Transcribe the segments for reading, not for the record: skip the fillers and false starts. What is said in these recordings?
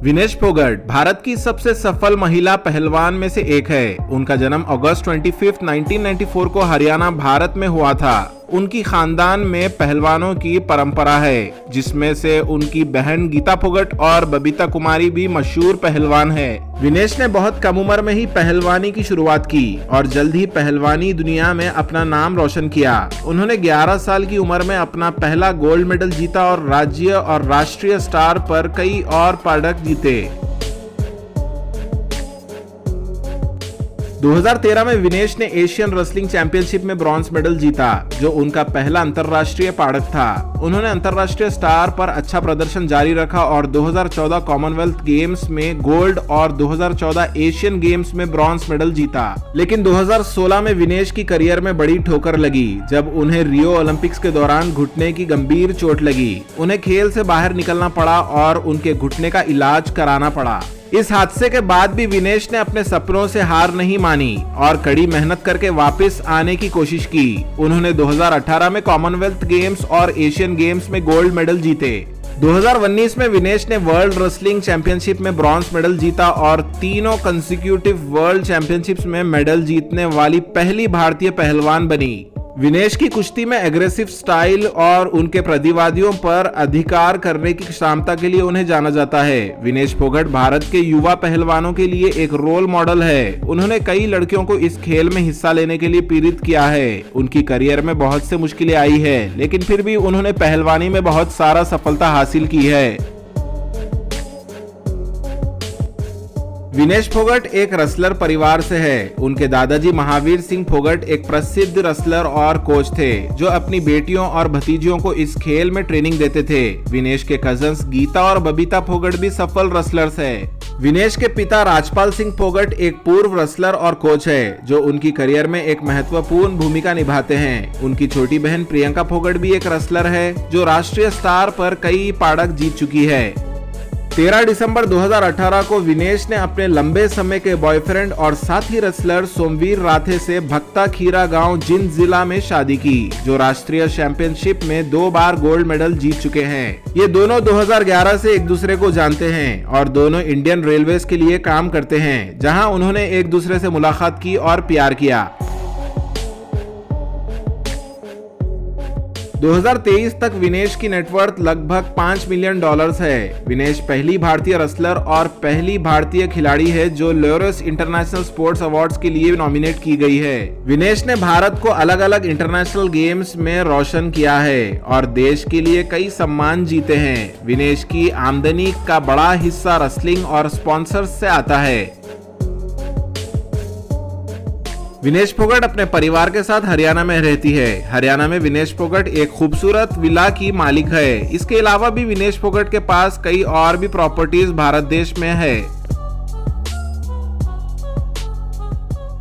विनेश फोगाट भारत की सबसे सफल महिला पहलवान में से एक है। उनका जन्म अगस्त 25, 1994 को हरियाणा, भारत में हुआ था। उनकी खानदान में पहलवानों की परंपरा है, जिसमें से उनकी बहन गीता फोगाट और बबीता कुमारी भी मशहूर पहलवान है। विनेश ने बहुत कम उम्र में ही पहलवानी की शुरुआत की और जल्द ही पहलवानी दुनिया में अपना नाम रोशन किया। उन्होंने 11 साल की उम्र में अपना पहला गोल्ड मेडल जीता और राज्य और राष्ट्रीय स्टार पर कई और पदक जीते। 2013 में विनेश ने एशियन रेसलिंग चैंपियनशिप में ब्रॉन्ज मेडल जीता, जो उनका पहला अंतर्राष्ट्रीय पदक था। उन्होंने अंतर्राष्ट्रीय स्टार पर अच्छा प्रदर्शन जारी रखा और 2014 कॉमनवेल्थ गेम्स में गोल्ड और 2014 एशियन गेम्स में ब्रॉन्ज मेडल जीता। लेकिन 2016 में विनेश की करियर में बड़ी ठोकर लगी, जब उन्हें रियो ओलंपिक्स के दौरान घुटने की गंभीर चोट लगी। उन्हें खेल से बाहर निकलना पड़ा और उनके घुटने का इलाज कराना पड़ा। इस हादसे के बाद भी विनेश ने अपने सपनों से हार नहीं मानी और कड़ी मेहनत करके वापस आने की कोशिश की। उन्होंने 2018 में कॉमनवेल्थ गेम्स और एशियन गेम्स में गोल्ड मेडल जीते। 2019 में विनेश ने वर्ल्ड रेसलिंग चैंपियनशिप में ब्रॉन्ज मेडल जीता और तीनों कंसेक्यूटिव वर्ल्ड चैंपियनशिप्स में मेडल जीतने वाली पहली भारतीय पहलवान बनी। विनेश की कुश्ती में एग्रेसिव स्टाइल और उनके प्रतिवादियों पर अधिकार करने की क्षमता के लिए उन्हें जाना जाता है। विनेश फोगाट भारत के युवा पहलवानों के लिए एक रोल मॉडल है। उन्होंने कई लड़कियों को इस खेल में हिस्सा लेने के लिए प्रेरित किया है। उनकी करियर में बहुत से मुश्किलें आई है, लेकिन फिर भी उन्होंने पहलवानी में बहुत सारा सफलता हासिल की है। विनेश फोगाट एक रेसलर परिवार से है। उनके दादाजी महावीर सिंह फोगाट एक प्रसिद्ध रेसलर और कोच थे, जो अपनी बेटियों और भतीजियों को इस खेल में ट्रेनिंग देते थे। विनेश के कजन्स गीता और बबीता फोगाट भी सफल रेसलर्स हैं। विनेश के पिता राजपाल सिंह फोगाट एक पूर्व रेसलर और कोच है, जो उनकी करियर में एक महत्वपूर्ण भूमिका निभाते हैं। उनकी छोटी बहन प्रियंका फोगाट भी एक रेसलर है, जो राष्ट्रीय स्टार पर कई पदक जीत चुकी है। 13 दिसंबर 2018 को विनेश ने अपने लंबे समय के बॉयफ्रेंड और साथी रेसलर सोमवीर राठे से भक्ता खीरा गांव जिंद जिला में शादी की, जो राष्ट्रीय चैंपियनशिप में 2 बार गोल्ड मेडल जीत चुके हैं। ये दोनों 2011 से एक दूसरे को जानते हैं और दोनों इंडियन रेलवेज के लिए काम करते हैं, जहां उन्होंने एक दूसरे से मुलाकात की और प्यार किया। 2023 तक विनेश की नेटवर्थ लगभग $5 मिलियन है। विनेश पहली भारतीय रेसलर और पहली भारतीय खिलाड़ी है जो लॉरेंस इंटरनेशनल स्पोर्ट्स अवार्ड्स के लिए नॉमिनेट की गई है। विनेश ने भारत को अलग अलग इंटरनेशनल गेम्स में रोशन किया है और देश के लिए कई सम्मान जीते हैं। विनेश की आमदनी का बड़ा हिस्सा रेसलिंग और स्पॉन्सर्स से आता है। विनेश फोगाट अपने परिवार के साथ हरियाणा में रहती है। हरियाणा में विनेश फोगाट एक खूबसूरत विला की मालिक है। इसके अलावा भी विनेश फोगाट के पास कई और भी प्रॉपर्टीज भारत देश में है।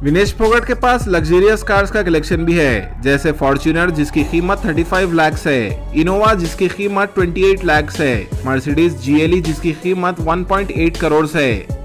विनेश फोगाट के पास लग्जरियस कार्स का कलेक्शन भी है, जैसे फॉर्च्यूनर जिसकी कीमत 35 लाख है, इनोवा जिसकी कीमत 28 लाख है, मर्सिडीज GLE जिसकी कीमत 1.8 करोड़ है।